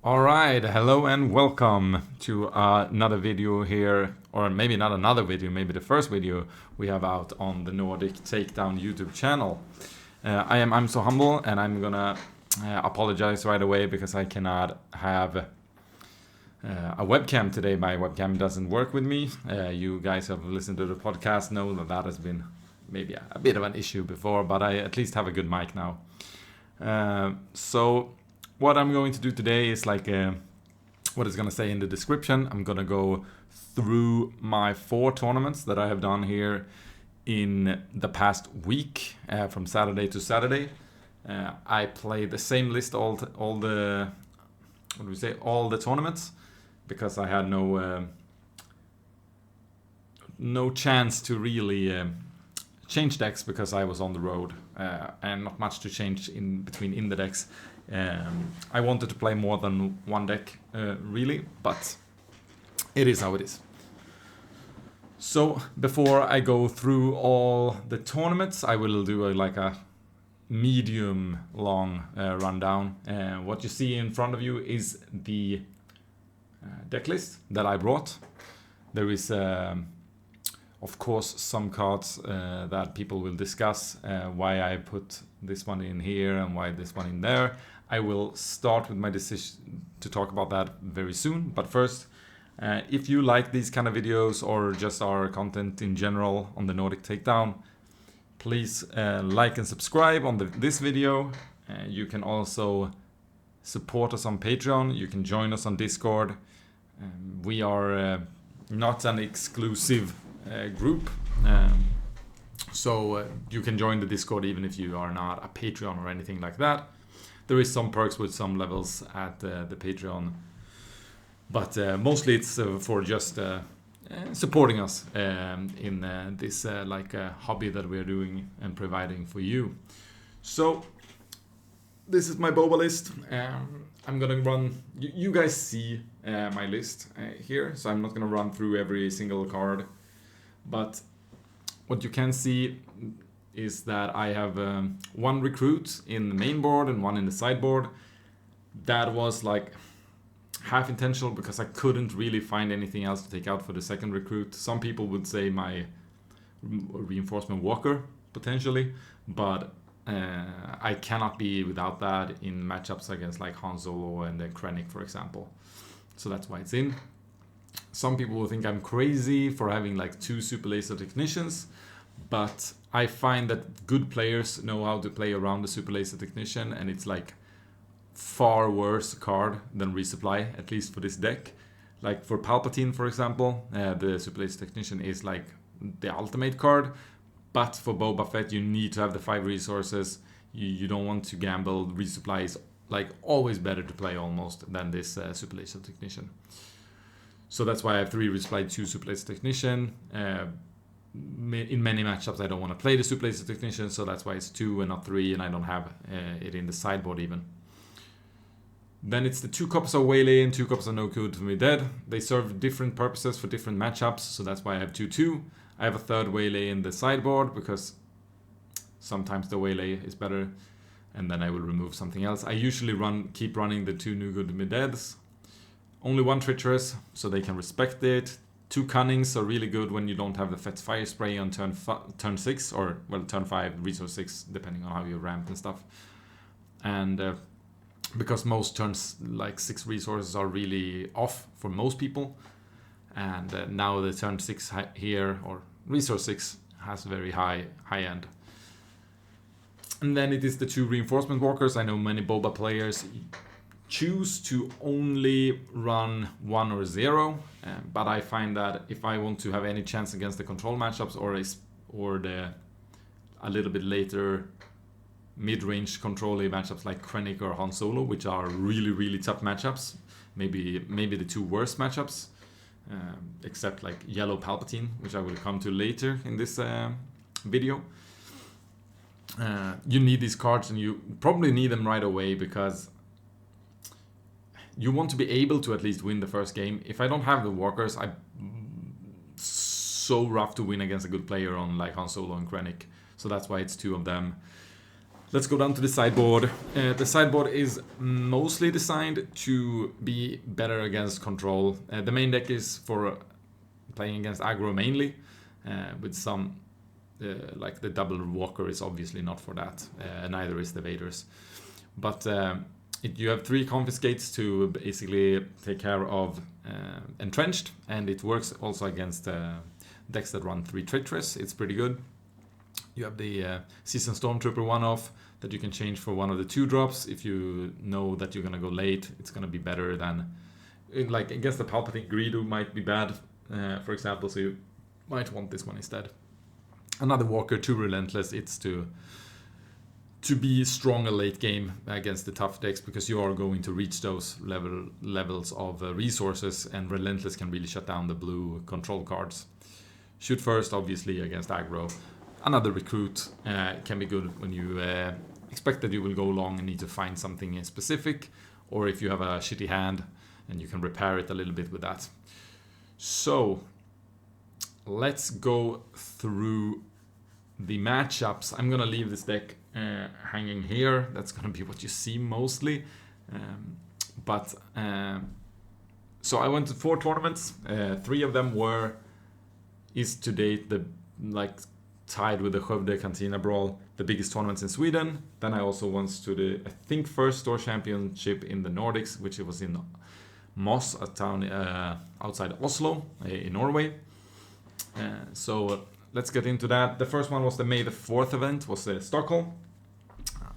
Alright, hello and welcome to another video here, or maybe not another video, maybe the first video we have out on the Nordic Takedown YouTube channel. I'm so humble, and I'm gonna apologize right away because I cannot have a webcam today. My webcam doesn't work with me. You guys have listened to the podcast know that has been maybe a bit of an issue before, but I at least have a good mic now. So what I'm going to do today is what it's going to say in the description. I'm going to go through my 4 tournaments that I have done here in the past week, from Saturday to Saturday. I played the same list all the tournaments, because I had no chance to really change decks because I was on the road, and not much to change in the decks. I wanted to play more than one deck, really, but it is how it is. So before I go through all the tournaments, I will do a medium long rundown. What you see in front of you is the deck list that I brought. There is of course some cards that people will discuss, why I put this one in here and why this one in there. I will start with my decision to talk about that very soon, but first, if you like these kind of videos or just our content in general on the Nordic Takedown, please like and subscribe on this video. You can also support us on Patreon. You can join us on Discord. We are not an exclusive group, so you can join the Discord even if you are not a Patreon or anything like that. There is some perks with some levels at the Patreon, but mostly it's for just supporting us in this hobby that we're doing and providing for you. So this is my boba list. I'm gonna run. You guys see my list here, so I'm not gonna run through every single card. But what you can see is that I have 1 recruit in the main board and 1 in the sideboard. That was half intentional because I couldn't really find anything else to take out for the second recruit. Some people would say my reinforcement walker potentially, but I cannot be without that in matchups against Han Solo and Krennic, for example. So that's why it's in. Some people will think I'm crazy for having 2 super laser technicians, but I find that good players know how to play around the super laser technician, and it's far worse card than resupply, at least for this deck. For Palpatine, for example, the super laser technician is the ultimate card, but for Boba Fett you need to have the 5 resources. You don't want to gamble. Resupply is always better to play almost than this super laser technician. So that's why I have 3 resupply, 2 super laser technician. In many matchups I don't want to play the super laser technician, so that's why it's 2 and not 3, and I don't have it in the sideboard even. Then it's the 2 copies of Waylay and 2 copies of No Good to Me Dead. They serve different purposes for different matchups, so that's why I have 2-2. I have a 3rd Waylay in the sideboard because sometimes the Waylay is better, and then I will remove something else. I usually keep running the 2 No Good to Me Deads. Only 1 Treacherous, so they can respect it. 2 Cunnings are really good when you don't have the Fett's Fire Spray on turn 6, or turn 5, resource 6, depending on how you ramp and stuff. And because most turns 6 resources are really off for most people, and now the turn 6 here, or resource 6, has very high end. And then it is the 2 reinforcement walkers. I know many Boba players choose to only run 1 or 0, but I find that if I want to have any chance against the control matchups or the a little bit later mid-range control-y matchups like Krennic or Han Solo, which are really tough matchups, maybe the 2 worst matchups, except Yellow Palpatine, which I will come to later in this video. You need these cards, and you probably need them right away because you want to be able to at least win the first game. If I don't have the walkers, I'm so rough to win against a good player on Han Solo and Krennic. So that's why it's 2 of them. Let's go down to the sideboard. The sideboard is mostly designed to be better against control. The main deck is for playing against aggro mainly, with some like the double walker is obviously not for that. Neither is the Vaders. But you have 3 confiscates to basically take care of entrenched, and it works also against decks that run 3 traitorous. It's pretty good. You have the Seasoned Stormtrooper 1-off that you can change for one of the 2-drops. If you know that you're gonna go late, it's gonna be better than, like, I guess the Palpatine Greedo might be bad, for example, so you might want this one instead. Another Walker, 2 Relentless. It's to be stronger late game against the tough decks, because you are going to reach those levels of resources, and Relentless can really shut down the blue control cards. Shoot first, obviously, against aggro. Another Recruit can be good when you expect that you will go long and need to find something specific, or if you have a shitty hand and you can repair it a little bit with that. So let's go through the matchups. I'm gonna leave this deck hanging here. That's gonna be what you see mostly. So I went to 4 tournaments. 3 of them is to date the tied with the Skövde Cantina Brawl, the biggest tournaments in Sweden. Then I also went to the, I think, first store championship in the Nordics, which it was in Moss, a town outside Oslo in Norway. So let's get into that. The first one was the May the 4th event, was Stockholm.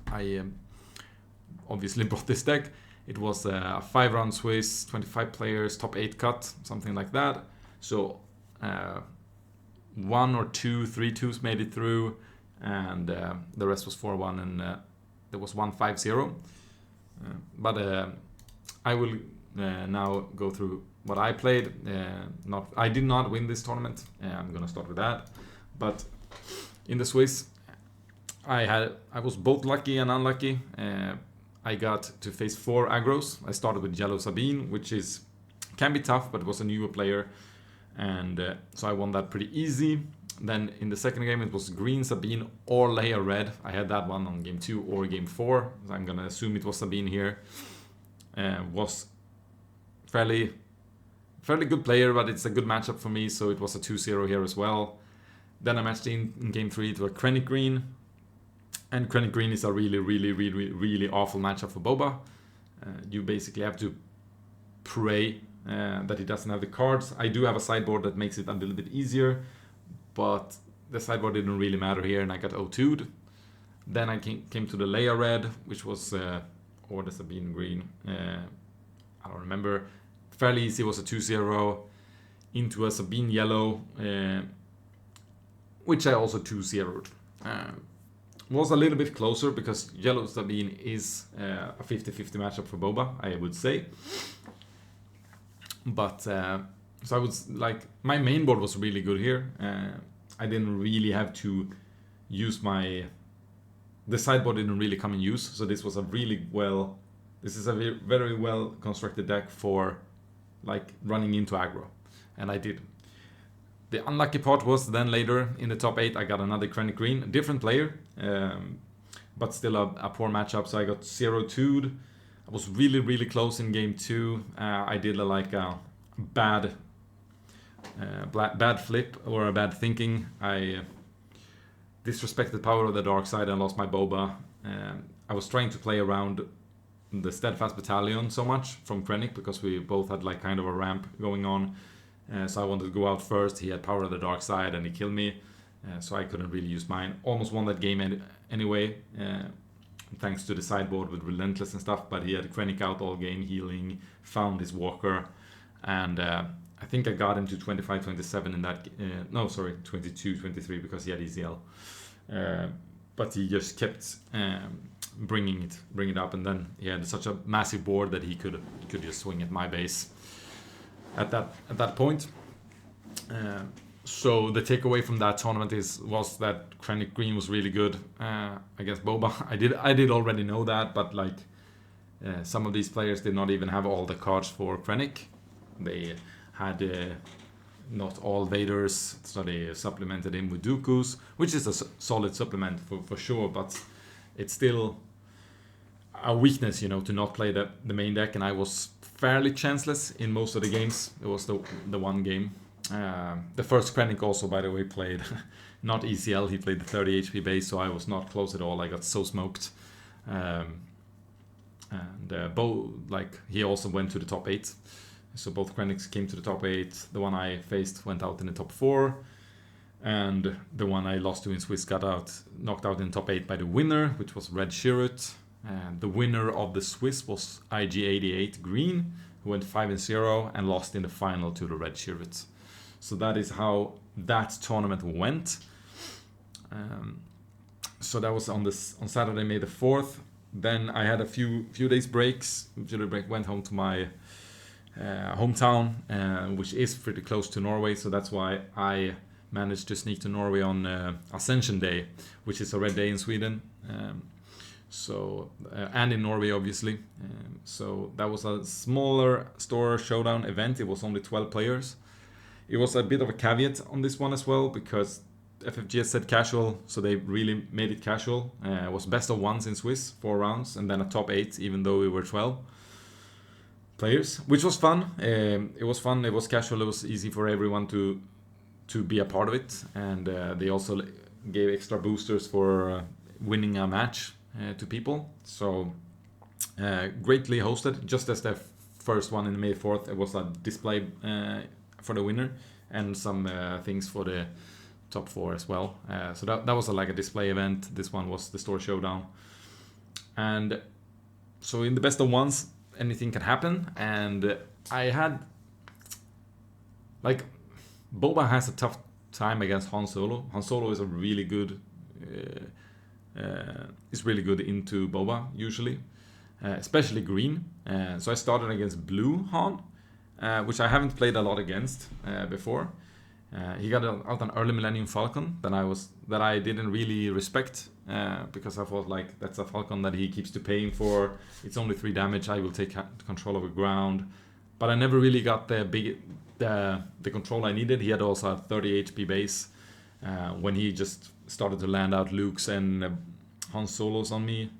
I obviously brought this deck. It was a 5-round Swiss, 25 players, top 8 cut, something like that. So 1 or 2 3-2s made it through, and the rest was 4-1, and there was 1-5-0. But I will now go through what I played. I did not win this tournament. I'm gonna start with that. But in the Swiss, I was both lucky and unlucky. I got to face 4 aggros. I started with Yellow Sabine, which can be tough, but it was a newer player. And so I won that pretty easy. Then in the second game, it was Green Sabine or Leia Red. I had that one on game 2 or game 4. So I'm gonna assume it was Sabine here. Was fairly good player, but it's a good matchup for me, so it was a 2-0 here as well. Then I matched in game 3 to a Krennic Green. And Krennic Green is a really awful matchup for Boba. You basically have to pray that he doesn't have the cards. I do have a sideboard that makes it a little bit easier, but the sideboard didn't really matter here, and I got O2'd. Then I came to the Leia Red, which was, or the Sabine Green, I don't remember. Fairly easy, was a 2-0 into a Sabine Yellow, which I also 2-0'd. Was a little bit closer because Yellow Sabine is a 50-50 matchup for Boba, I would say. But so I was like, my main board was really good here. I didn't really have to use the sideboard didn't really come in use. So this was this is a very well constructed deck for like running into aggro, and I did. The unlucky part was then later in the top 8 I got another Krennic Green, a different player, but still a poor matchup. So I got 0-2'd. I was really close in game 2. I did a bad flip or a bad thinking. I disrespected Power of the Dark Side and lost my Boba. I was trying to play around the Steadfast Battalion so much from Krennic because we both had like kind of a ramp going on. So I wanted to go out first. He had Power of the Dark Side and he killed me. So I couldn't really use mine. Almost won that game anyway. Thanks to the sideboard with Relentless and stuff, but he had Krennic out all game, healing, found his Walker, and I think I got him to 25-27 in that, 22-23 because he had EZL. But he just kept bringing it up, and then he had such a massive board that he could just swing at my base at that point. So the takeaway from that tournament was that Krennic Green was really good against Boba. I did already know that, but like some of these players did not even have all the cards for Krennic. They had not all Vaders, so they supplemented him with Dooku's, which is a solid supplement for sure, but it's still a weakness, to not play the main deck, and I was fairly chanceless in most of the games. It was the one game. The first Krennic also, by the way, played not ECL. He played the 30 HP base, so I was not close at all. I got so smoked. He also went to the top 8. So both Krennics came to the top 8. The one I faced went out in the top 4. And the one I lost to in Swiss got knocked out in top 8 by the winner, which was Red Chirrut. And the winner of the Swiss was IG88 Green, who went 5-0 and lost in the final to the Red Chirrut. So that is how that tournament went. So that was on Saturday, May the 4th. Then I had a few days breaks. Went home to my hometown, which is pretty close to Norway. So that's why I managed to sneak to Norway on Ascension Day, which is a red day in Sweden. And in Norway, obviously. So that was a smaller store showdown event. It was only 12 players. It was a bit of a caveat on this one as well, because FFGS said casual, so they really made it casual. It was best of ones in Swiss, 4 rounds, and then a top 8, even though we were 12 players, which was fun. It was fun, it was casual, it was easy for everyone to be a part of it, and they also gave extra boosters for winning a match to people. So greatly hosted, just as the first one in May 4th. It was a display for the winner and some things for the top 4 as well. So that was like a display event. This one was the store showdown. And so in the best of ones, anything can happen. And I had Boba has a tough time against Han Solo. Han Solo is a really good into Boba usually, especially green. So I started against blue Han, which I haven't played a lot against before. He got out an early Millennium Falcon that I didn't really respect, because I thought that's a Falcon that he keeps to paying for. It's only 3 damage. I will take control of the ground, but I never really got the control I needed. He had also a 30 HP base. When he just started to land out Lukes and Han Solos on me,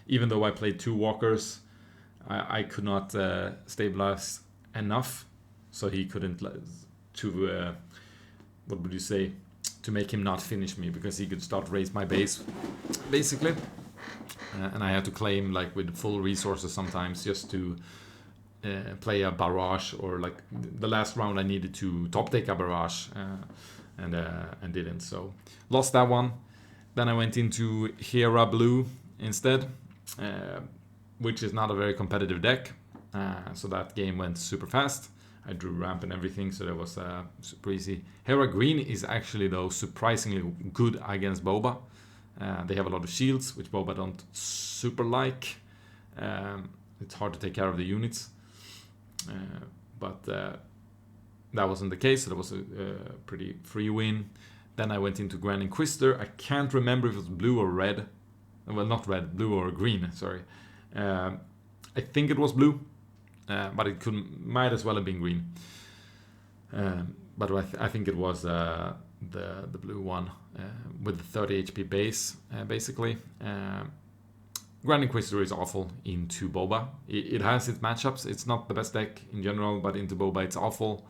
even though I played 2 walkers, I could not stabilize enough, so he couldn't to make him not finish me, because he could start raise my base basically, and I had to claim with full resources sometimes just to play a barrage, or the last round I needed to top take a barrage, and didn't, so lost that one. Then I went into Hera Blue instead, which is not a very competitive deck, so that game went super fast. I drew ramp and everything, so that was super easy. Hera Green is actually, though, surprisingly good against Boba. They have a lot of shields, which Boba don't super like. It's hard to take care of the units, but that wasn't the case, so that was a pretty free win. Then I went into Grand Inquisitor. I can't remember if it was blue or red. Well, not red, blue or green, sorry. I think it was blue. But it might as well have been green. But I think it was the blue one with the 30 HP base, basically. Grand Inquisitor is awful into Boba. It has its matchups. It's not the best deck in general, but into Boba it's awful.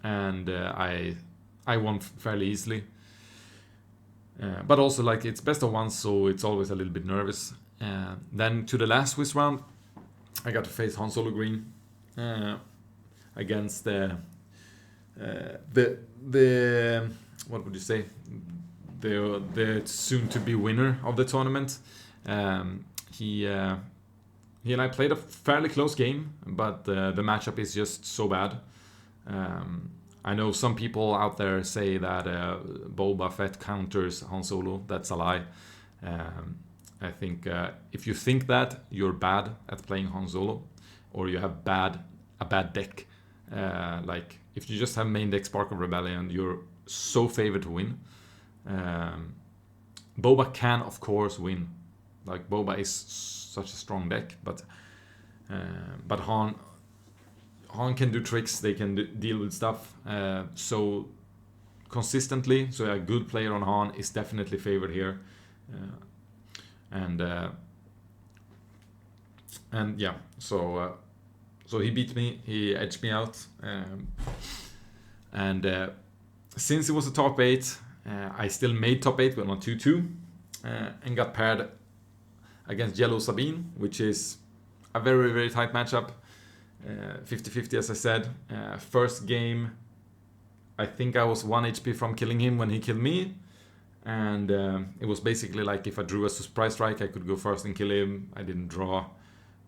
And I won fairly easily. But also it's best of one, so it's always a little bit nervous. Then to the last Swiss round, I got to face Han Solo Green against the what would you say, the soon to be winner of the tournament. He and I played a fairly close game, but the matchup is just so bad. I know some people out there say that Boba Fett counters Han Solo. That's a lie. I think if you think that, you're bad at playing Han Solo, or you have a bad deck. If you just have main deck Spark of Rebellion, you're so favored to win. Boba can, of course, win. Boba is such a strong deck, but Han can do tricks. They can deal with stuff so consistently. So a good player on Han is definitely favored here. and yeah, so he beat me, he edged me out, and since it was a top 8, I still made top 8 with on 2-2, and got paired against Yellow Sabine, which is a very, very tight matchup. 50-50, as I said. First game, I think I was 1 HP from killing him when he killed me. And it was basically like if I drew a surprise strike, I could go first and kill him. I didn't draw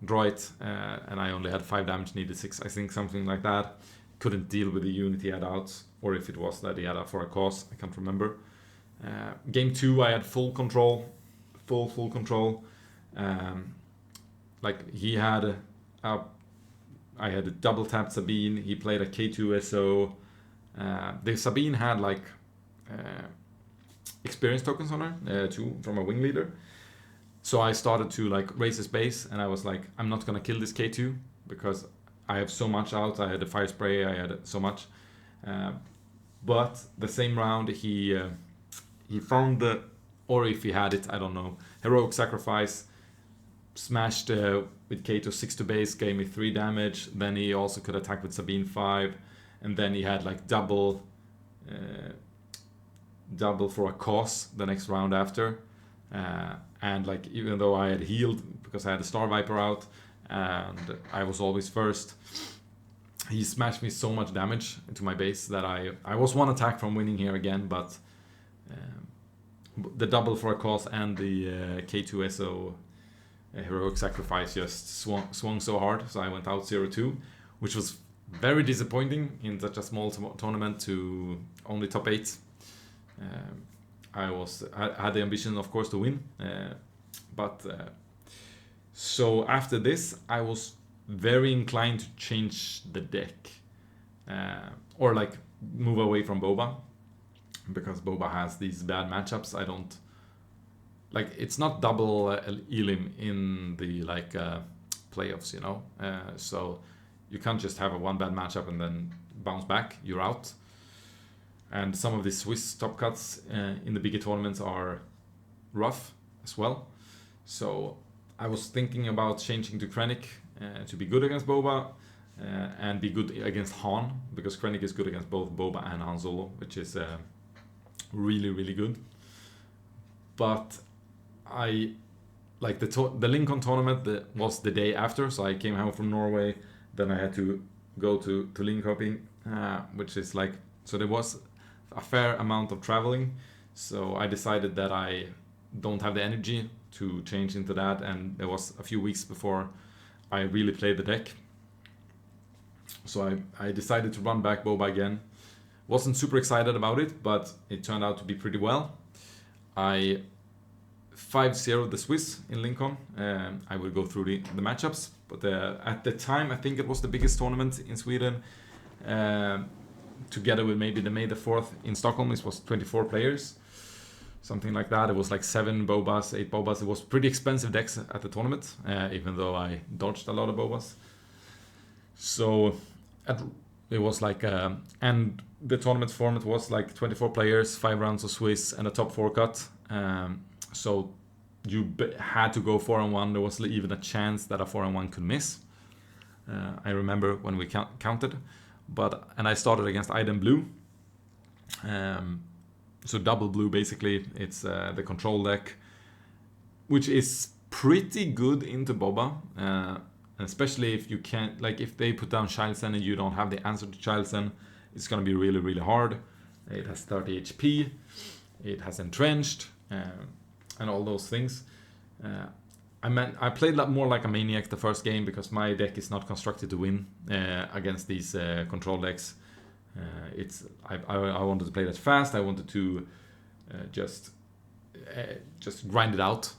it, and I only had 5 damage, needed 6, I think, something like that. Couldn't deal with the unit he had out, or if it was that he had out for a cause, I can't remember. Game 2, I had full control, full control. Like he had I had a double tap Sabine. He played a K2 SO. The Sabine had like experience tokens on her, 2 from a wing leader. So I started to like raise his base, and I was like, I'm not gonna kill this K2 because I have so much out. I had a fire spray, I had so much. But the same round he found the, or if he had it, I don't know, heroic sacrifice, smashed with K2 6 to base, gave me 3 damage. Then he also could attack with Sabine 5, and then he had like double for a cause the next round after. And like even though I had healed because I had a Star Viper out and I was always first, he smashed me so much damage into my base that I was 1 attack from winning here again, but the double for a cause and the K2 SO heroic sacrifice just swung so hard, so I went out 0-2, which was very disappointing in such a small tournament to only top 8. I had the ambition, of course, to win, but so after this I was very inclined to change the deck, or like move away from Boba, because Boba has these bad matchups. I don't like, it's not double Elim in the like playoffs, you know, so you can't just have a 1 bad matchup and then bounce back, you're out. And some of the Swiss top cuts in the bigger tournaments are rough as well. So I was thinking about changing to Krennic to be good against Boba and be good against Han, because Krennic is good against both Boba and Han Solo, which is really, really good. But I like the Lincoln tournament that was the day after, so I came home from Norway, then I had to go to Linköping, which is like, so there was a fair amount of traveling, so I decided that I don't have the energy to change into that, and there was a few weeks before I really played the deck, so I decided to run back Boba again. Wasn't super excited about it, but it turned out to be pretty well. I 5-0 the Swiss in Lincoln. I will go through the matchups, but at the time I think it was the biggest tournament in Sweden, together with maybe the May the 4th in Stockholm. It was 24 players, something like that. It was like 7 Bobas, 8 Bobas. It was pretty expensive decks at the tournament, even though I dodged a lot of Bobas. So it was like, and the tournament format was like 24 players, 5 rounds of Swiss, and a top 4 cut. So you had to go 4-1. There was even a chance that a 4-1 could miss. I remember when we counted. And I started against Iden Blue. So double blue, basically. It's the control deck, which is pretty good into Boba. Especially if you can't, like if they put down Childsen and you don't have the answer to Childsen, it's going to be really, really hard. It has 30 HP. It has entrenched, and all those things. I played more like a maniac the first game because my deck is not constructed to win against these control decks. I wanted to play that fast. I wanted to just grind it out,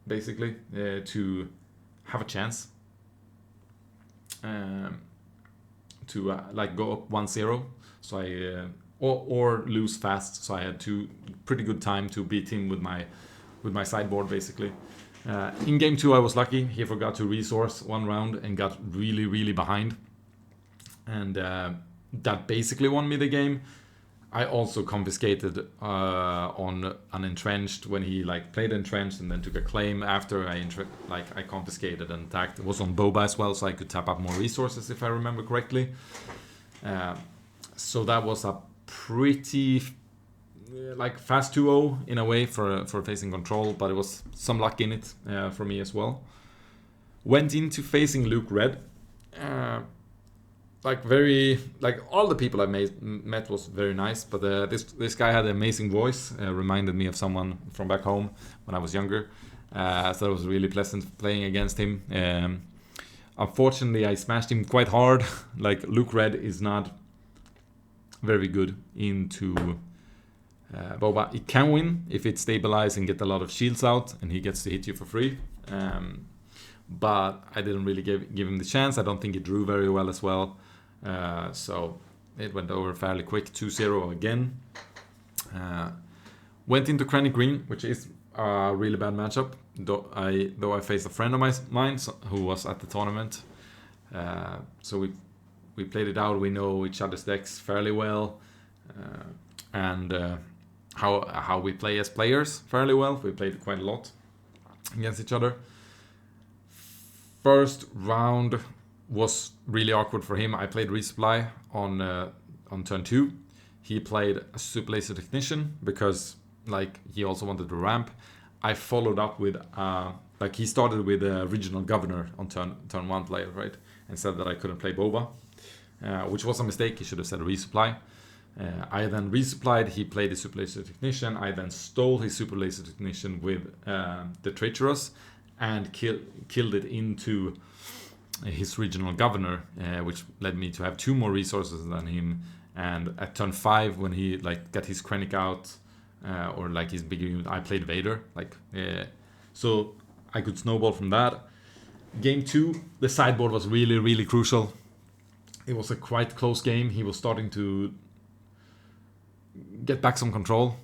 basically, to have a chance to like go up 1-0. So I or lose fast. So I had pretty good time to beat him with my sideboard, basically. In game 2 I was lucky. He forgot to resource 1 round and got really, really behind, and that basically won me the game. I also confiscated on an entrenched when he like played entrenched and then took a claim after I confiscated and attacked. It was on Boba as well, so I could tap up more resources if I remember correctly. So that was a pretty like fast 2-0 in a way for facing control, but it was some luck in it for me as well. Went into facing Luke Red. Like all the people I met was very nice, but this guy had an amazing voice. Reminded me of someone from back home when I was younger. So it was really pleasant playing against him. Unfortunately, I smashed him quite hard. Like Luke Red is not very good into Boba. He can win if it stabilizes and get a lot of shields out, and he gets to hit you for free. But I didn't really give him the chance. I don't think he drew very well as well. So it went over fairly quick, 2-0 again. Went into Cranny Green, which is a really bad matchup. Though I faced a friend of mine who was at the tournament. So we played it out. We know each other's decks fairly well, and how we play as players fairly well. We played quite a lot against each other. First round was really awkward for him. I played Resupply on turn 2. He played a Super Laser Technician because like he also wanted to ramp. I followed up with like he started with Regional Governor on turn 1 play, right? And said that I couldn't play Boba, which was a mistake. He should have said Resupply. I then resupplied. He played the Super Laser Technician. I then stole his Super Laser Technician with the Traitorous and killed it into his Regional Governor, which led me to have 2 more resources than him. And at turn 5, when he like got his Krennic out or like his bigger unit, I played Vader. So I could snowball from that. Game 2, the sideboard was really, really crucial. It was a quite close game. He was starting to get back some control.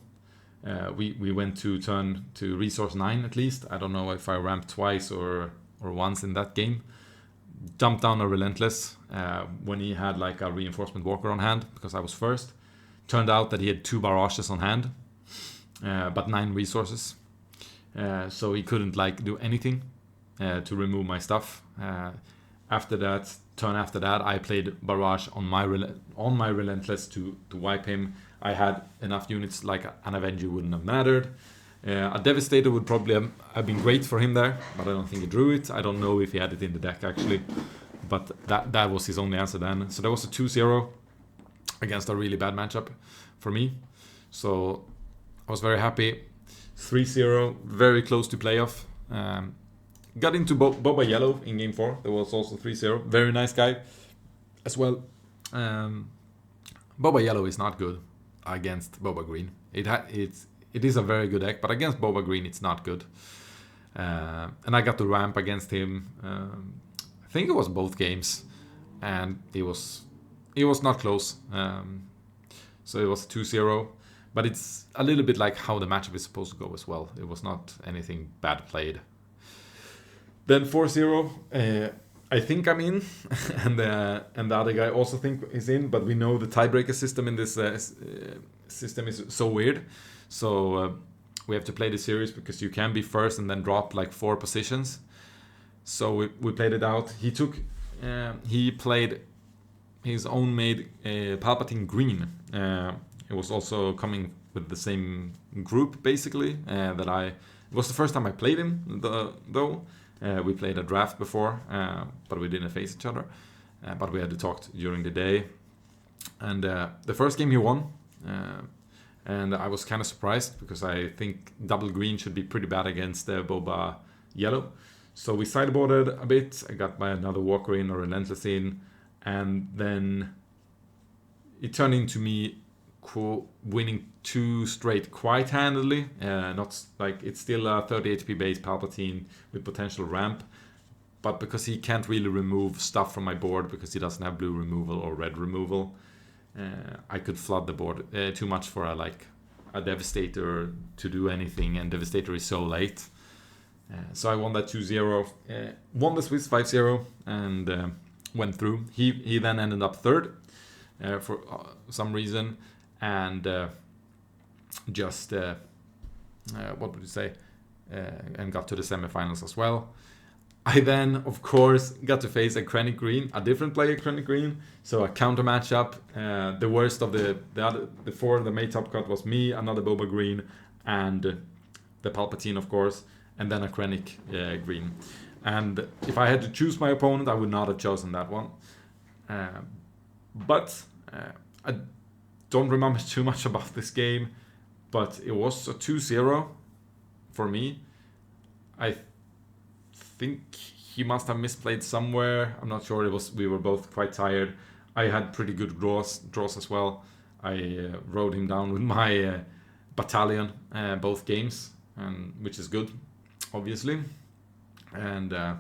We went to turn to resource 9 at least. I don't know if I ramped twice or once in that game. Dumped down a Relentless when he had like a Reinforcement Walker on hand because I was first. Turned out that he had 2 Barrages on hand, but 9 resources. So he couldn't like do anything to remove my stuff. After that, I played Barrage on my Relentless to wipe him. I had enough units like an Avenger wouldn't have mattered. A Devastator would probably have been great for him there, but I don't think he drew it. I don't know if he had it in the deck actually, but that was his only answer then. So that was a 2-0 against a really bad matchup for me. So I was very happy. 3-0, very close to playoff. Got into Boba Yellow in game 4. There was also 3-0. Very nice guy as well. Boba Yellow is not good against Boba Green. It is a very good deck, but against Boba Green it's not good. And I got to ramp against him. I think it was both games, and it was not close. So it was 2-0, but it's a little bit like how the matchup is supposed to go as well. It was not anything bad played. Then 4-0. I think I'm in, and the other guy also think is in, but we know the tiebreaker system in this system is so weird. So we have to play the series because you can be first and then drop like 4 positions. So we played it out. He played his own made Palpatine Green. It was also coming with the same group basically. It was the first time I played him though. We played a draft before, but we didn't face each other. But we had to talk during the day. And the first game he won. And I was kind of surprised because I think double green should be pretty bad against Boba Yellow. So we sideboarded a bit. I got my another Walker in or Relentless in. And then it turned into me winning 2 straight quite handily. Not like it's still a 30 HP base Palpatine with potential ramp, but because he can't really remove stuff from my board because he doesn't have blue removal or red removal, I could flood the board too much for a Devastator to do anything, and Devastator is so late. So I won that 2-0, won the Swiss 5-0, and went through. He then ended up third for some reason. and just what would you say, and got to the semifinals as well. I then, of course, got to face a Krennic Green, a different player, Krennic Green. So a counter matchup. The worst of the four, the main top cut was me, another Boba Green, and the Palpatine, of course, and then a Krennic Green. And if I had to choose my opponent, I would not have chosen that one. But I don't remember too much about this game, but it was a 2-0 for me. I think he must have misplayed somewhere. I'm not sure. We were both quite tired. I had pretty good draws as well. I rode him down with my battalion both games, which is good, obviously. And I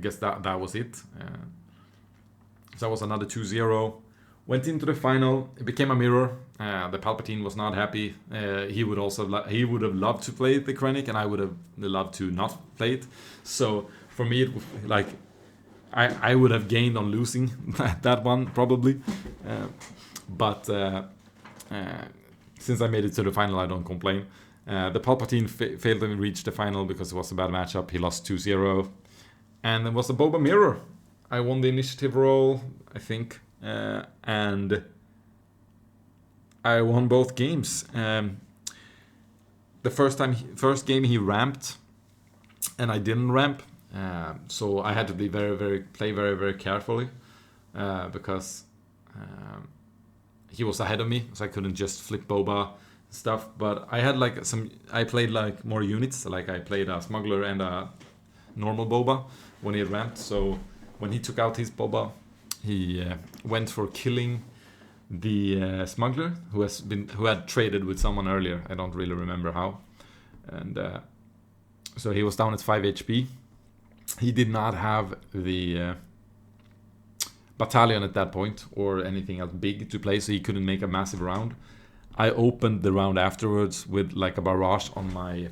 guess that was it. So that was another 2-0. Went into the final. It became a mirror. The Palpatine was not happy. He would have loved to play the Krennic, and I would have loved to not play it. So for me, it like I would have gained on losing that one probably. But since I made it to the final, I don't complain. The Palpatine failed to reach the final because it was a bad matchup. He lost 2-0, and it was a Boba mirror. I won the initiative role, I think. And I won both games. The first game he ramped, and I didn't ramp, so I had to be play very carefully, because he was ahead of me, so I couldn't just flip Boba stuff. But I had I played like more units, like I played a smuggler and a normal Boba when he ramped. So when he took out his Boba, he went for killing the smuggler who had traded with someone earlier. I don't really remember how. And so he was down at 5 HP. He did not have the battalion at that point or anything else big to play, so he couldn't make a massive round. I opened the round afterwards with like a barrage on my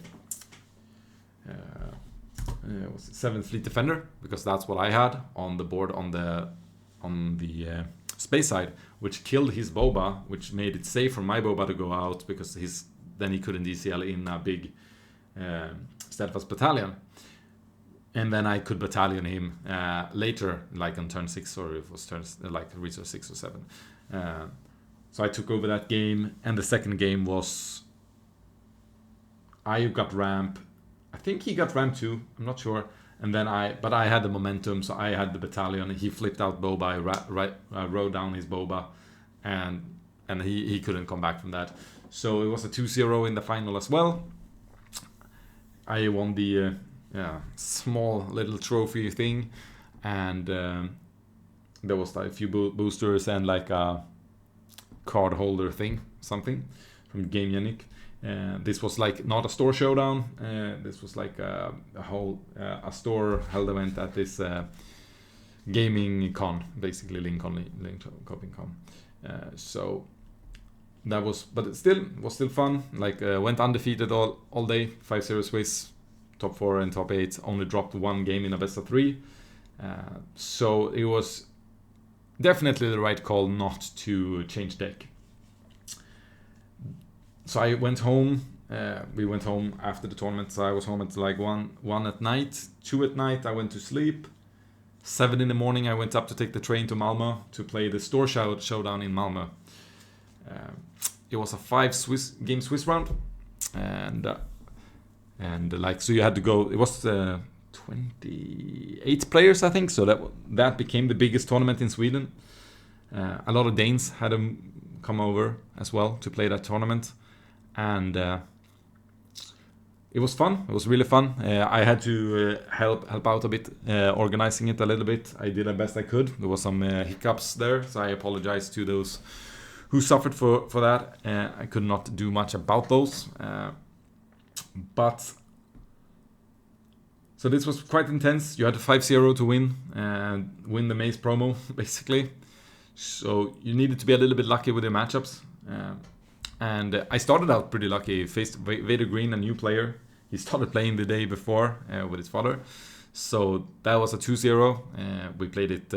7th Fleet Defender, because that's what I had on the board on the space side, which killed his Boba, which made it safe for my Boba to go out, because then he couldn't DCL in a big steadfast battalion, and then I could battalion him later, like on turn 6, or it was turns like resource 6 or 7. So I took over that game, and the second game was I got ramp. I think he got ramp too. I'm not sure. And then but I had the momentum, so I had the battalion. He flipped out Boba. I rode down his Boba, and he couldn't come back from that. So it was a 2-0 in the final as well. I won the small little trophy thing, and there was like a few boosters and like a card holder thing, something from Game Yannick. This was like not a store showdown. This was like a whole store held event at this gaming con, basically Link Coping Con. So that was, but it was still fun. Like went undefeated all day, 5-0 Swiss, top 4 and top 8. Only dropped one game in a best of 3. So it was definitely the right call not to change deck. So I went home. We went home after the tournament. So I was home at like 1 at night, 2 at night. I went to sleep. 7 in the morning, I went up to take the train to Malmö to play the store showdown in Malmö. It was a 5 game Swiss round, and like, so you had to go. It was 28 players, I think. So that became the biggest tournament in Sweden. A lot of Danes had to come over as well to play that tournament. And it was fun. It was really fun. I had to help out a bit, organizing it a little bit. I did the best I could. There was some hiccups there, so I apologize to those who suffered for that. I could not do much about those. But so this was quite intense. You had a 5-0 to win the Maze promo, basically. So you needed to be a little bit lucky with your matchups. And I started out pretty lucky. Faced Vader Green, a new player. He started playing the day before with his father. So that was a 2-0. We played it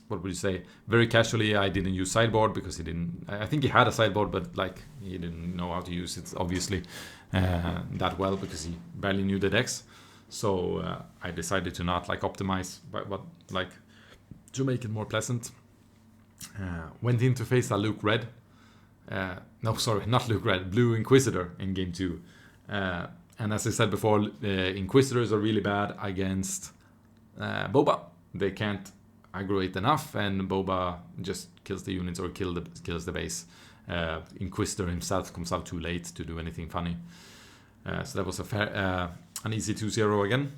what would you say, very casually. I didn't use sideboard because he didn't. I think he had a sideboard, but like he didn't know how to use it obviously that well because he barely knew the decks. So I decided to not like optimize, but like to make it more pleasant. Went in to face a Luke Red. No, sorry, not Luke Red, Blue Inquisitor in game 2. And as I said before, Inquisitors are really bad against Boba. They can't aggravate enough, and Boba just kills the units or kills the base. Inquisitor himself comes out too late to do anything funny. So that was an easy 2-0 again.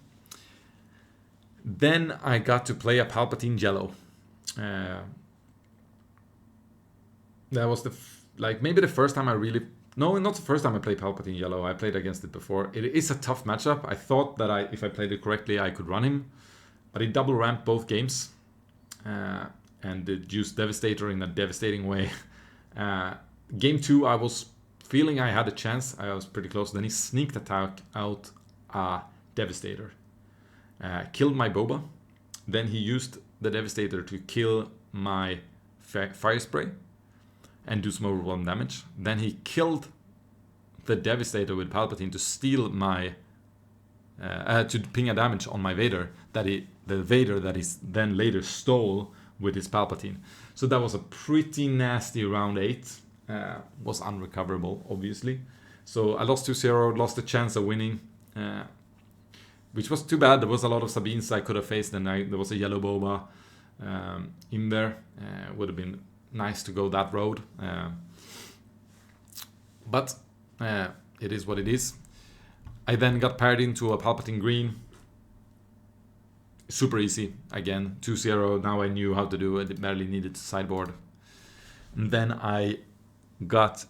Then I got to play a Palpatine Yellow. That was maybe the first time I really... No, not the first time I played Palpatine Yellow. I played against it before. It is a tough matchup. I thought that if I played it correctly, I could run him. But he double ramped both games. And it used Devastator in a devastating way. Game 2, I was feeling I had a chance. I was pretty close. Then he sneaked attack out a Devastator. Killed my Boba. Then he used the Devastator to kill my Fire Spray and do some overwhelm damage. Then he killed the Devastator with Palpatine to steal my... to ping a damage on my Vader. The Vader that he then later stole with his Palpatine. So that was a pretty nasty round 8. Was unrecoverable, obviously. So I lost 2-0, lost the chance of winning. Which was too bad. There was a lot of Sabines I could have faced, and there was a yellow Boba in there. Would have been nice to go that road. But it is what it is. I then got paired into a Palpatine Green. Super easy. Again, 2-0. Now I knew how to do it. It barely needed to sideboard. And then I got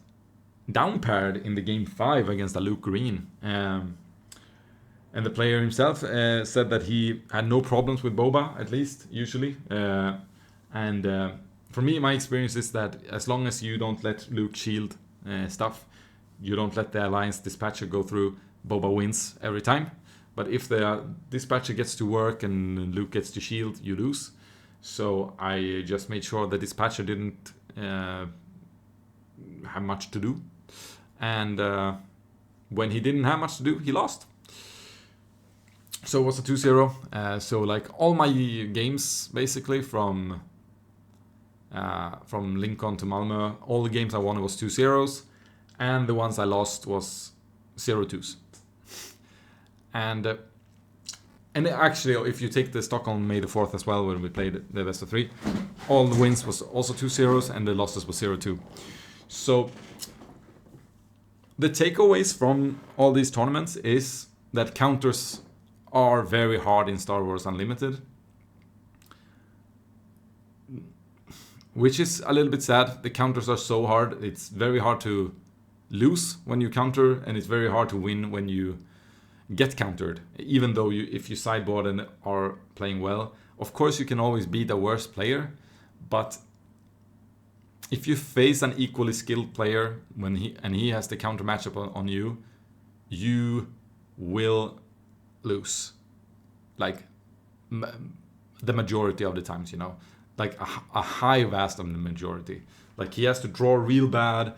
down paired in the game 5 against a Luke Green. And the player himself said that he had no problems with Boba, at least, usually. For me, my experience is that as long as you don't let Luke shield stuff, you don't let the Alliance Dispatcher go through, Boba wins every time. But if the Dispatcher gets to work and Luke gets to shield, you lose. So I just made sure the Dispatcher didn't have much to do. And when he didn't have much to do, he lost. So it was a 2-0. So like all my games, basically, from Lincoln to Malmö, all the games I won was 2-0s. And the ones I lost was 0-2s. And actually, if you take the Stockholm May the 4th as well, when we played the best of 3, all the wins was also 2-0s and the losses was 0-2. So the takeaways from all these tournaments is that counters are very hard in Star Wars Unlimited. Which is a little bit sad. The counters are so hard. It's very hard to lose when you counter, and it's very hard to win when you get countered. Even though if you sideboard and are playing well, of course you can always beat a worse player, but if you face an equally skilled player when he has the counter matchup on you, you will lose. Like the majority of the times, you know, like a high vast of the majority. Like he has to draw real bad,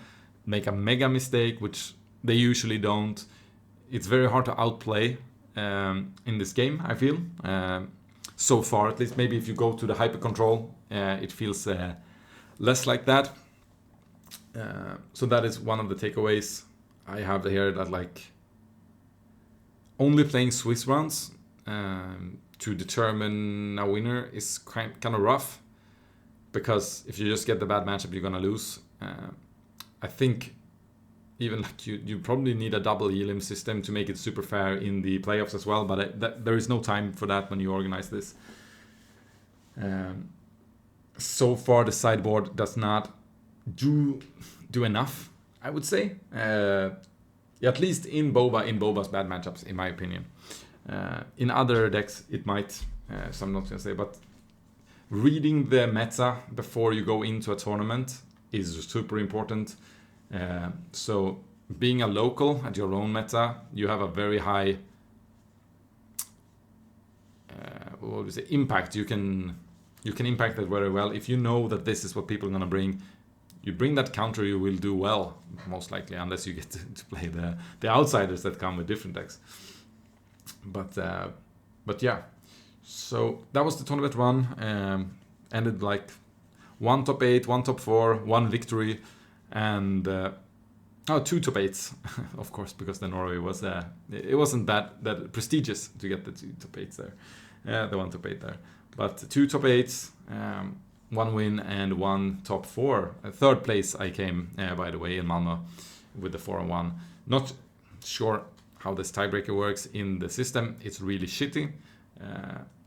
make a mega mistake, which they usually don't. It's very hard to outplay in this game, I feel. So far, at least. Maybe if you go to the hyper control, it feels less like that. So that is one of the takeaways I have here, that like only playing Swiss rounds to determine a winner is kind of rough, because if you just get the bad matchup, you're gonna lose. I think even like you probably need a double elim system to make it super fair in the playoffs as well, but there is no time for that when you organize this. So far the sideboard does not do enough, I would say. At least in Boba's bad matchups, in my opinion. In other decks it might, so I'm not gonna say, but reading the meta before you go into a tournament is super important. So being a local at your own meta, you have a very high impact. You can you can impact it very well. If you know that this is what people are going to bring, you bring that counter, you will do well, most likely, unless you get to play the outsiders that come with different decks. But yeah, so that was the tournament run. Ended like 1 top 8, 1 top 4, 1 victory, and 2 top 8s, of course, because the Norway was it wasn't that prestigious to get the 2 top 8s there, the 1 top 8 there, but 2 top 8s, 1 win and 1 top 4. Third place I came, by the way, in Malmö with the 4-1. Not sure how this tiebreaker works in the system. It's really shitty,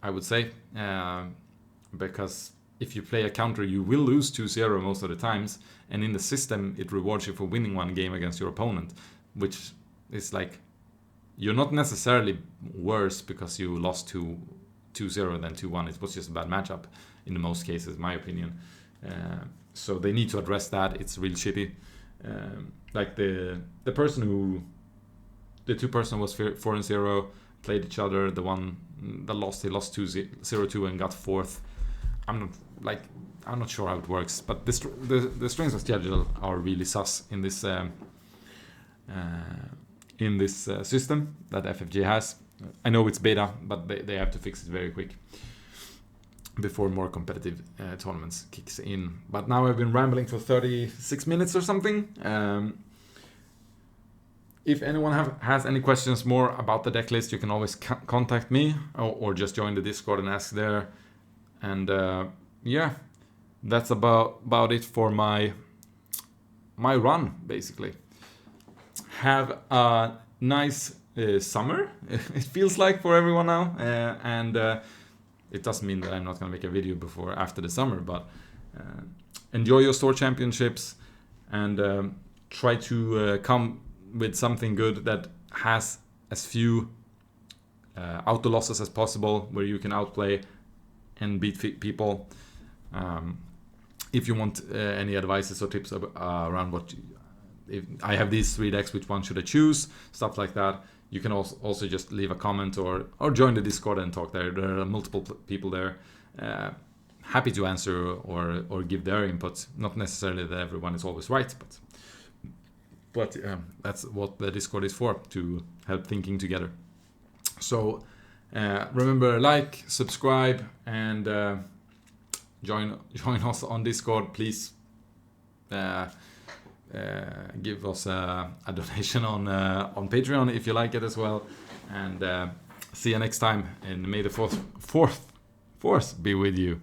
I would say, because if you play a counter, you will lose 2-0 most of the times, and in the system, it rewards you for winning 1 game against your opponent, which is like, you're not necessarily worse because you lost 2-0 than 2-1. It was just a bad matchup in the most cases, in my opinion. So they need to address that. It's really shitty. Like the two person was 4-0, played each other. The one that lost, he lost 2-0-2 and got 4th. I'm not sure how it works, but the strengths of schedule are really sus in this system that FFG has. I know it's beta, but they have to fix it very quick before more competitive tournaments kicks in. But now I've been rambling for 36 minutes or something. If anyone has any questions more about the deck list, you can always contact me or just join the Discord and ask there. And yeah, that's about it for my run, basically. Have a nice summer, it feels like, for everyone now. And it doesn't mean that I'm not going to make a video after the summer, but enjoy your store championships and try to come with something good that has as few auto losses as possible, where you can outplay and beat people. If you want any advices or tips around if I have these 3 decks, which one should I choose, stuff like that, you can also just leave a comment or join the Discord and talk there. There are multiple people there, happy to answer or give their input. Not necessarily that everyone is always right, but that's what the Discord is for, to help thinking together. So remember, like, subscribe, and join us on Discord. Please give us a donation on Patreon if you like it as well. And see you next time, and may the fourth be with you.